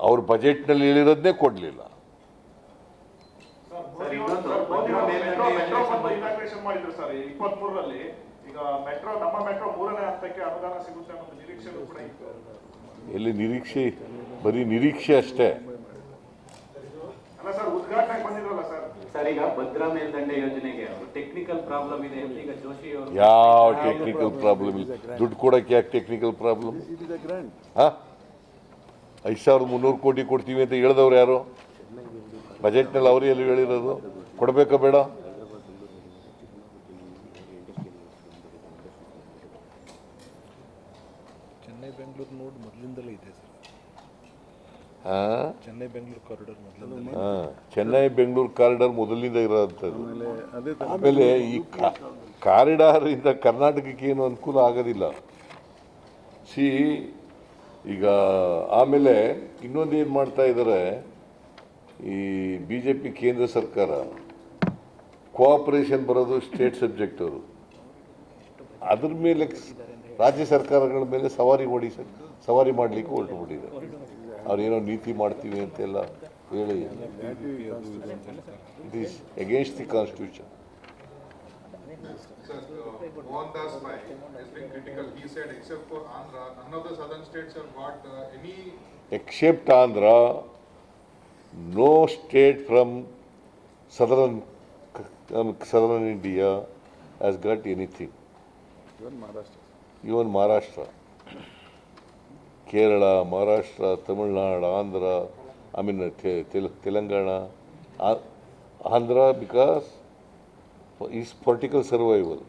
ಅವ್ರ ಬಜೆಟ್ನಲ್ಲಿ ಹೇಳಿರೋದನ್ನೇ ಕೊಡಲಿಲ್ಲ. ಮಾಡಿದ್ರು ಸರ್ 23ರಲ್ಲಿ. ಈಗ ಮೆಟ್ರೋ, ನಮ್ಮ ಮೆಟ್ರೋ 3ನೇ ಹಂತಕ್ಕೆ ಅನುದಾನ ಸಿಗುತ್ತೆ ಅನ್ನೋ ನಿರೀಕ್ಷೆ ಕೂಡ ಇತ್ತು. ಎಲ್ಲಿ ನಿರೀಕ್ಷೆ? ಬರೀ ನಿರೀಕ್ಷೆ ಅಷ್ಟೇ. ಅಲ್ಲ ಸರ್, ಉದ್ಘಾಟನೆಗೆ ಬಂದಿದ್ರಲ್ಲ ಸರ್. ಸರ್, ಈಗ ಭದ್ರಾ ಮೇಲ್ದಂಡೆ ಯೋಜನೆಗೆ ಟೆಕ್ನಿಕಲ್ ಪ್ರಾಬ್ಲಮ್ ಇದೆ ಅಂತ ಈಗ ಜೋಶಿ ಅವರು. ಯಾವ ಟೆಕ್ನಿಕಲ್ ಪ್ರಾಬ್ಲಮ್ ಇಲ್ಲ. ದುಡ್ಡು ಕೊಡೋಕ್ಕೆ ಯಾಕೆ ಟೆಕ್ನಿಕಲ್ ಪ್ರಾಬ್ಲಮ್? 5,300 ಕೋಟಿ ಕೊಡ್ತೀವಿ ಅಂತ ಹೇಳಿದವ್ರು ಯಾರು? ಬಜೆಟ್ನಲ್ಲಿ ಅವರು ಎಲ್ಲಿ ಹೇಳಿರೋದು? ಕೊಡಬೇಕಾ ಬೇಡ? ಚೆನ್ನೈ ಬೆಂಗಳೂರು ನೋಡ್ ಮೊದಲಿಂದಲೇ ಇದೆ ಸರ್. ಚೆನ್ನೈ ಬೆಂಗಳೂರು ಕಾರಿಡಾರ್ ಮೊದಲಿಂದ. ಚೆನ್ನೈ ಬೆಂಗಳೂರು ಕಾರಿಡಾರ್ ಮೊದಲಿನಿಂದ ಇರೋಂಥದ್ದು. ಆಮೇಲೆ ಈ ಕಾರಿಡಾರ್ ಇಂದ ಕರ್ನಾಟಕಕ್ಕೆ ಏನು ಅನುಕೂಲ ಆಗೋದಿಲ್ಲ. ಈಗ ಆಮೇಲೆ ಇನ್ನೊಂದು ಏನು ಮಾಡ್ತಾ ಇದ್ದಾರೆ ಈ BJP ಕೇಂದ್ರ ಸರ್ಕಾರ, ಕೋಆಪರೇಷನ್ ಬರೋದು ಸ್ಟೇಟ್ ಸಬ್ಜೆಕ್ಟ್. ಅವರು ಅದ್ರ ಮೇಲೆ ರಾಜ್ಯ ಸರ್ಕಾರಗಳ ಮೇಲೆ ಸವಾರಿ ಮಾಡಲಿಕ್ಕೆ ಹೊರಟುಬಿಟ್ಟಿದ್ದಾರೆ. ಅವ್ರೇನೋ ನೀತಿ ಮಾಡ್ತೀವಿ ಅಂತೆಲ್ಲ ಹೇಳಿ, it is against the constitution. Mohandas Pai has been critical. He said, except for Andhra, none of the southern states have got any. Except Andhra, no state from southern India has got anything. Even Maharashtra, Kerala, Maharashtra, Tamil Nadu, Andhra, Telangana, Andhra because is political survival.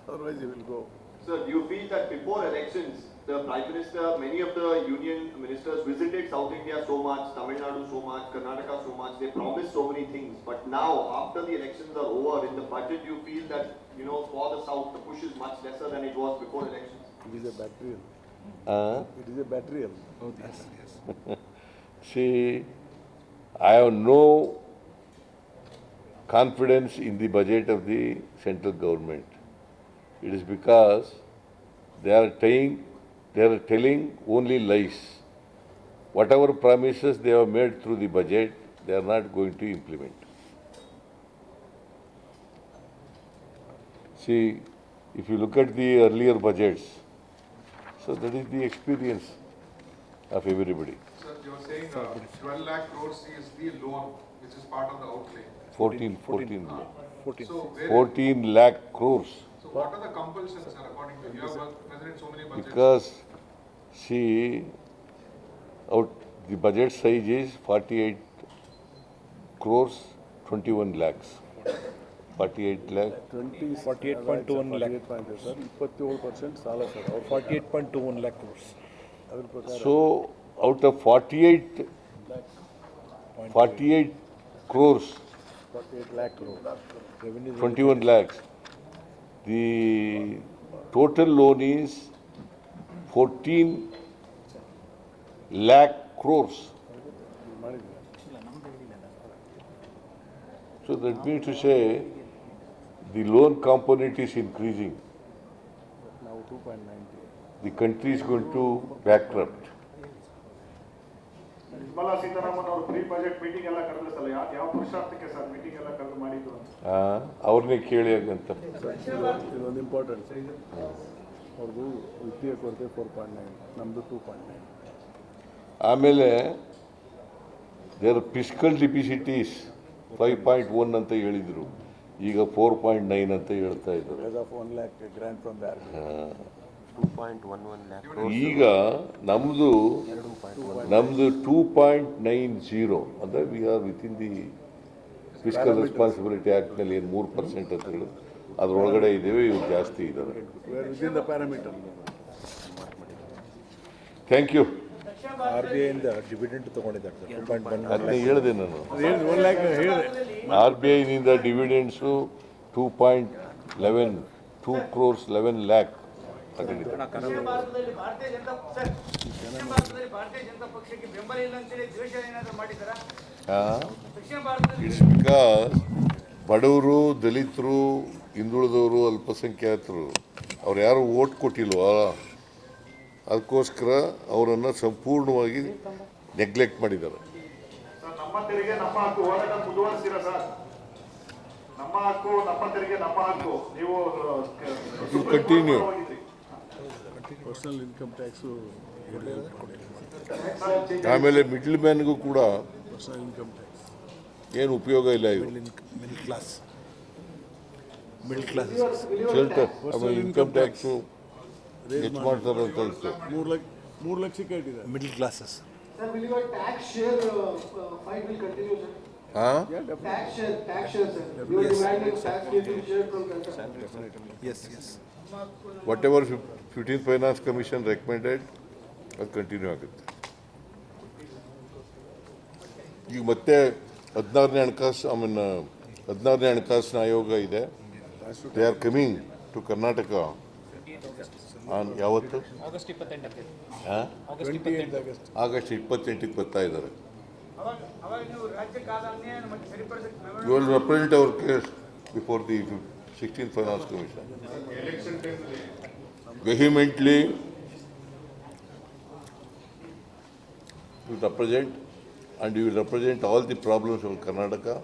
Otherwise he will go. Sir, do you feel that before elections, the Prime Minister, many of the union ministers visited South India so much, Tamil Nadu so much, Karnataka so much, they promised so many things, but now after the elections are over, in the budget you feel that, for the South, the push is much lesser than it was before elections? It is a battery. It is a battery. Oh, yes. See, I have no confidence in the budget of the central government. It is because they are telling only lies. Whatever promises they have made through the budget, they are not going to implement. See, if you look at the earlier budgets, so that is the experience of everybody. Sir, you are saying 12 lakh crores is the loan which is part of the outlay. 14 So, 14 lakh crores. so what are the compulsions, sir, according to you? You have presented so many budgets. Because, see, the budget size is 48 crores, 21 lakhs. 48 lakh. 48.21 lakh. 27% ಸಾಲ sir. 48.21 lakh crores. So, out of 48 crores, 48 lakh crore. 21 lakhs, the total loan is 14 lakh crores. So that means to say the loan component is increasing. Now 2.90. The country is going to bankrupt. Nirmala Sitharaman ಅವರು pre budget meeting ಎಲ್ಲ ಕರೆದ್ರು sir. ಯಾವ ಪುರುಷಾರ್ಥಕ್ಕೆ sir meeting ಎಲ್ಲ ಕರೆದು ಮಾಡಿದ್ದು ಅಂತ ಅವ್ರನ್ನೇ ಕೇಳಿ ಅಂತ. ಇದೊಂದು ಇಂಪಾರ್ಟೆಂಟ್. ಅವ್ರದ್ದು ವಿತ್ತೀಯ ಕೊರತೆ 4.9, ನಮ್ಮದು 2.9. ಆಮೇಲೆ ದೇರ್ ಫಿಸ್ಕಲ್ ಡಿಫಿಸಿಟ್ ಈಸ್ 5.1 ಅಂತ ಹೇಳಿದರು, ಈಗ 4.9 ಅಂತ ಹೇಳ್ತಾ ಇದ್ದಾರೆ. As of 1 lakh grant from the RBI. 2.11 lakh. ಈಗ ನಮ್ಮದು 2.90 ಅಂದರೆ we are within the fiscal responsibility ಆ್ಯಕ್ಟ್ನಲ್ಲಿ ಏನು 3% ಅಂತ ಹೇಳಿ ಅದರೊಳಗಡೆ ಇದ್ದೇವೆ. ಇವು ಜಾಸ್ತಿ ಇದ್ದಾರೆ. We are within the parameter. Thank you. RBI ಇಂದ ಡಿವಿಡೆಂಡ್ ತಗೊಂಡಿದ್ದಾರೆ 2.1 ಅದನ್ನೇ ಹೇಳಿದೆ ನಾನು. 1 lakh ಹೇಳಿದೆ. RBIನಿಂದ ಡಿವಿಡೆಂಡ್ಸು 2.11 2 crores 11 lakh ತಗೊಂಡಿದ್ದಾರೆ. ದಕ್ಷಿಣ ಭಾರತದಲ್ಲಿ ಭಾರತೀಯ ಜನತಾ ಪಕ್ಷಕ್ಕೆ ಬೆಂಬಲ ಇಲ್ಲ ಅಂತೇಳಿ ದ್ವೇಷ ಏನಾದರೂ ಮಾಡಿದ್ದಾರಾ? ದಕ್ಷಿಣ ಭಾರತದಲ್ಲಿ ಇಟ್ಸ್ ಬಿಕಾಸ್ ಬಡವರು, ದಲಿತರು, ಹಿಂದುಳಿದವರು, ಅಲ್ಪಸಂಖ್ಯಾತರು ಅವ್ರು ಯಾರು ಓಟ್ ಕೊಟ್ಟಿಲ್ವಾ, ಅದಕ್ಕೋಸ್ಕರ ಅವರನ್ನು ಸಂಪೂರ್ಣವಾಗಿ ನೆಗ್ಲೆಕ್ಟ್ ಮಾಡಿದ್ದಾರೆ. ಸರ್, ನಮ್ಮ ತೆರಿಗೆ ನಮ್ಮ ಹಕ್ಕು ಹೋರಾಟ ಮುಂದುವರಿಸ್ತೀರಾ ಸರ್? ನಮ್ಮ ಹಕ್ಕು ನಮ್ಮ ತೆರಿಗೆ ನಮ್ಮ ಹಕ್ಕು ನೀವು ಕಂಟಿನ್ಯೂ. ಪರ್ಸನಲ್ ಇನ್ಕಮ್ ಟ್ಯಾಕ್ಸು ಆಮೇಲೆ ಮಿಡ್ಲ್ ಮ್ಯಾನ್ಗೂ ಕೂಡ ಪರ್ಸನಲ್ ಇನ್ಕಮ್ ಟ್ಯಾಕ್ಸ್ ಏನು ಉಪಯೋಗ ಇಲ್ಲ. ಇದು ಮಿಡಲ್ ಕ್ಲಾಸ್ ಶೆಲ್ಟರ್ ಆಮೇಲೆ ಇನ್ಕಮ್ ಟ್ಯಾಕ್ಸು ಹೆಚ್ಚು ಮಾಡ್ತಾರೆ ಅಂತ ಅನಿಸ್ತು. 3 ಲಕ್ಷಕ್ಕೆ ಇಟ್ಟಿದ್ದಾರೆ middle classes. Sir, will your tax share fight will continue, sir? ಹಾಂ, Tax share, sir. You are demanding tax share to share from Calcutta. Yes, yes. Whatever 15th finance commission recommended ಅದು continue ಆಗುತ್ತೆ. ಈಗ ಮತ್ತೆ 16ನೇ ಹಣಕಾಸಿನ ಆಯೋಗ ಇದೆ. They are coming to Karnataka on ಯಾವತ್ತು? ಆಗಸ್ಟ್ 28 ಆಗಸ್ಟ್ 28ಕ್ಕೆ ಬರ್ತಾ ಇದ್ದಾರೆ. ಅವಾಗ ನೀವು ರಾಜ್ಯ ಕಾಲನ್ನೇ ಮತ್ತೆ ಸರಿಪಡಿಸಕ್ಕೆ you will represent our case before the 16th finance commission vehemently. You represent, and you will represent all the problems of Karnataka.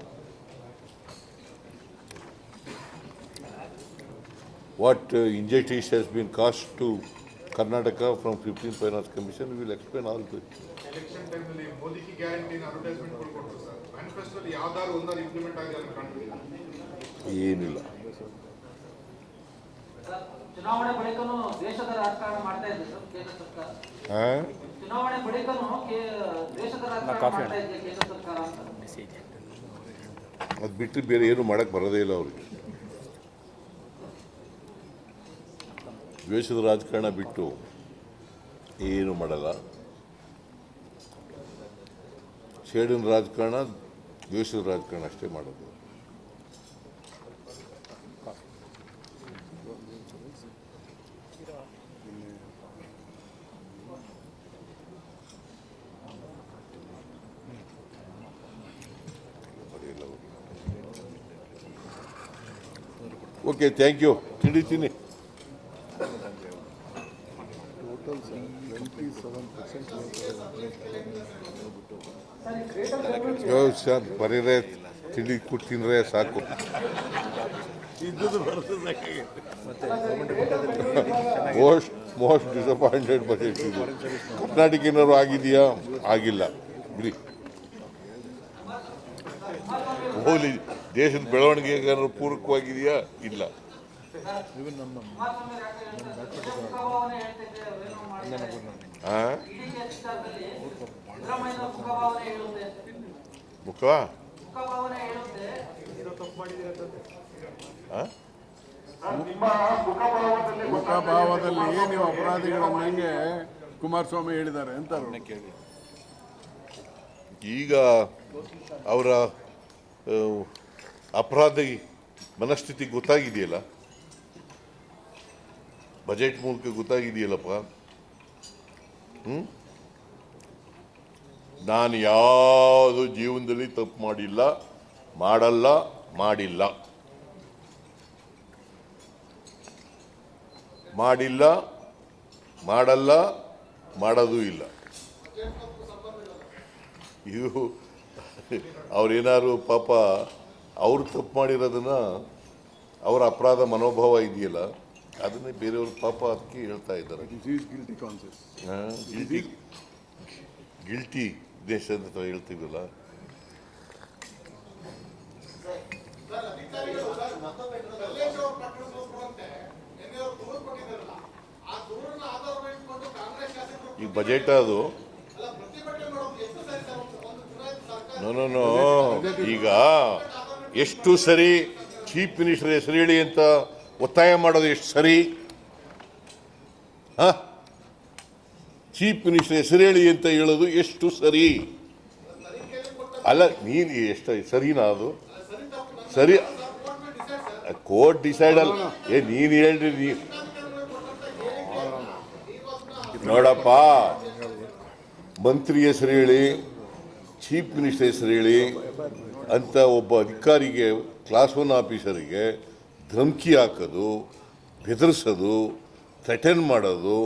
What injustice has been caused to Karnataka from 15th Finance Commission, we will explain all this. Election ಟೈಮಲ್ಲಿ ಮೋದಿಗೆ guarantee advertisement ಕೊಡ್ತಾರೆ sir. ಮ್ಯಾನಿಫೆಸ್ಟೋದಲ್ಲಿ ಯಾವ್ದಾದ್ರು ಒಂದಾರು implement ಆಗಿದೆ ಅಂತ ಕಾಣ್ತಿಲ್ಲ. ಏನಿಲ್ಲ. ಚುನಾವಣೆ ಬಳಿಕನೂ ದೇಶದ ರಾಜಕಾರಣ ಮಾಡ್ತಾ ಇದೆ ಸರ್ ಕೇಂದ್ರ ಸರ್ಕಾರ. ಚುನಾವಣೆ ಬಳಿಕನೂ ದೇಶದ ರಾಜಕಾರಣ ಮಾಡ್ತಾ ಇದೆ ಕೇಂದ್ರ ಸರ್ಕಾರ ಅಂತ. ಅದು ಬಿಟ್ಟು ಬೇರೆ ಏನು ಮಾಡಕ್ಕೆ ಬರೋದೇ ಇಲ್ಲ ಅವ್ರಿಗೆ. ದ್ವೇಷದ ರಾಜಕಾರಣ ಬಿಟ್ಟು ಏನು ಮಾಡಲ್ಲ. ಸೇಡಿನ ರಾಜಕಾರಣ, ದ್ವೇಷದ ರಾಜಕಾರಣ ಅಷ್ಟೇ ಮಾಡೋದು. Okay, thank you. ತಿಳಿತೀನಿ. ಟೋಟಲ್ 27% ಸರ್ ಬರೀರೇ ತಿಳಿ ತಿನ್ನರೇ ಸಾಕು. ಇದ್ದದ್ದು ಬರೋದು ಸಾಕಾಗಿದೆ. ಮೋಸ್ಟ್ ಡಿಸಪಾಯಿಂಟೆಡ್ ಬಜೆಟ್ ಇದು. ಕರ್ನಾಟಕ ಏನಾದ್ರು ಆಗಿದೆಯಾ? ಆಗಿಲ್ಲ ಬಿಡಿ. ಹೋಲಿ ದೇಶದ ಬೆಳವಣಿಗೆಗೆ ಏನಾದ್ರು ಪೂರಕವಾಗಿದೆಯಾ? ಇಲ್ಲ. ಮುಖ ನಿಮ್ಮ ಮುಖಭಾವದಲ್ಲಿ ನೀವು ಅಪರಾಧಿಗಳನ್ನು ಹೆಂಗೆ ಕುಮಾರಸ್ವಾಮಿ ಹೇಳಿದ್ದಾರೆ ಅಂತ ಕೇಳಿ. ಈಗ ಅವರ ಅಪರಾಧಿ ಮನಸ್ಥಿತಿ ಗೊತ್ತಾಗಿದೆಯಲ್ಲ, ಬಜೆಟ್ ಮೂಲಕ ಗೊತ್ತಾಗಿದೆಯಲ್ಲಪ್ಪ. ನಾನು ಯಾವುದು ಜೀವನದಲ್ಲಿ ತಪ್ಪು ಮಾಡಿಲ್ಲ, ಮಾಡಲ್ಲ, ಮಾಡಿಲ್ಲ, ಮಾಡಿಲ್ಲ, ಮಾಡಲ್ಲ, ಮಾಡೋದು ಇಲ್ಲ. ಇದು ಅವ್ರೇನಾದ್ರು ಪಾಪ ಅವ್ರು ತಪ್ಪು ಮಾಡಿರೋದನ್ನ, ಅವರ ಅಪರಾಧ ಮನೋಭಾವ ಇದೆಯಲ್ಲ, ಅದನ್ನೇ ಬೇರೆಯವ್ರ ಪಾಪ ಅದಕ್ಕೆ ಹೇಳ್ತಾ ಇದ್ದಾರೆ. ಗಿಲ್ಟಿ ಕಾನ್ಸಿಯಸ್, ಗಿಲ್ಟಿ ದೇಶ ಅಂತ ಹೇಳ್ತೀವಲ್ಲ. ಈ ಬಜೆಟ್ ಅದು ನೋ ಈಗ ಎಷ್ಟು ಸರಿ ಚೀಫ್ ಮಿನಿಸ್ಟರ್ ಹೆಸರು ಹೇಳಿ ಅಂತ ಒತ್ತಾಯ ಮಾಡೋದು ಎಷ್ಟು ಸರಿ? ಚೀಫ್ ಮಿನಿಸ್ಟರ್ ಹೆಸರು ಹೇಳಿ ಅಂತ ಹೇಳೋದು ಎಷ್ಟು ಸರಿ? ಅಲ್ಲ, ನೀನು ಎಷ್ಟು ಸರಿನಾ ಅದು? ಸರಿ, ಕೋರ್ಟ್ ಡಿಸೈಡ್ ಅಲ್ಲ. ನೀನು ಹೇಳ್ರಿ. ನೋಡಪ್ಪ, ಮಂತ್ರಿ ಹೆಸರು ಹೇಳಿ, ಚೀಫ್ ಮಿನಿಸ್ಟರ್ ಹೆಸರು ಹೇಳಿ ಅಂತ ಒಬ್ಬ ಅಧಿಕಾರಿಗೆ, ಕ್ಲಾಸ್ 1 ಆಫೀಸರಿಗೆ ಧಮಕಿ ಹಾಕೋದು, ಬೆದರಿಸೋದು, ಥ್ರೆಟನ್ ಮಾಡೋದು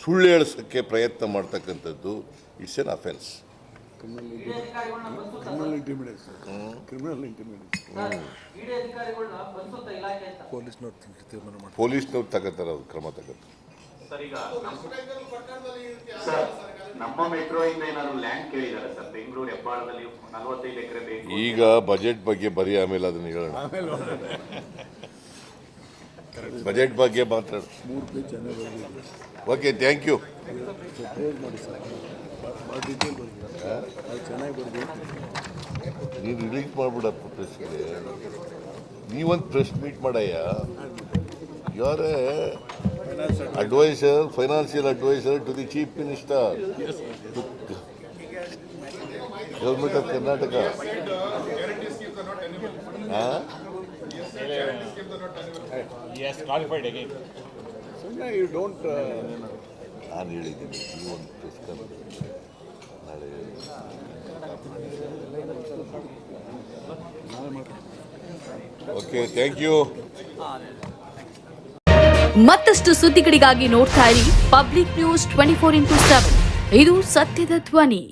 ಸುಳ್ಳು ಹೇಳಿಸೋಕ್ಕೆ ಪ್ರಯತ್ನ ಮಾಡ್ತಕ್ಕಂಥದ್ದು ಇಟ್ಸ್ ಎನ್ ಅಫೆನ್ಸ್. ಇಡಿ ಅಧಿಕಾರಿಗಳನ್ನ ಬಂಧಿಸುತ್ತಾ criminal intimidation criminal intimidation sir, ED ಅಧಿಕಾರಿಗಳನ್ನ ಬಂಧಿಸುತ್ತಾ ಇಲಾಖೆ ಅಂತ ಪೊಲೀಸ್ನವ್ರು ತೀರ್ಮಾನ ಮಾಡ್ತಾರೆ. ಪೊಲೀಸ್ನವ್ರು ತಗೋತಾರೆ, ಅದು ಕ್ರಮ ತಗೋತಾರೆ. ಸರ್ ಈಗ ಸರ್ ನಮ್ಮ ಮೆಟ್ರೋ ಇಂದ ಏನಾದ್ರು ಲ್ಯಾಂಡ್ ಕೇಳಿದ್ದಾರೆ ಸರ್ ಬೆಂಗಳೂರು ಹೆಬ್ಬಾಳದಲ್ಲಿ 45 ಎಕರೆ ಬೇಕು. ಈಗ ಬಜೆಟ್ ಬಗ್ಗೆ ಬರೀ ಆಮೇಲೆ ಅದನ್ನ ಹೇಳೋಣ. ಬಜೆಟ್ ಬಗ್ಗೆ ಮಾತಾಡ. 3 ಪೇಜ್ ಚೆನ್ನಾಗಿ ಬರೆದಿದೆ. Okay, thank you. ಕ್ಲೋಸ್ ಮಾಡಿ ಸರ್, ಭಾಳ ಡೀಟೇಲ್ ಬರೆದಿದೆ, ಅದು ಚೆನ್ನಾಗಿ ಬರೆದಿದೆ. ನೀನು ರಿಲೀಸ್ ಮಾಡ್ಬಿಡಪ್ಪ ಪ್ರೆಸ್ಗೆ. ನೀವೊಂದು ಪ್ರೆಸ್ ಮೀಟ್ ಮಾಡಯ್ಯ. You are a advisor, financial advisor to the Chief Minister, to Government of Karnataka. Guarantee schemes are not tenable. Yes, sir, guarantee schemes are not tenable. Yes, clarified again. ಸುಮ್ಮನೆ you don't ನಾನು ಹೇಳಿದ್ದೀನಿ, ನೀವೊಂದು press ನಾಳೆ okay, thank you. ಮತ್ತಷ್ಟು ಸುದ್ದಿಗಳಿಗಾಗಿ ನೋಡ್ತಾ ಇರಿ public news 24x7. ಇದು ಸತ್ಯದ ಧ್ವನಿ.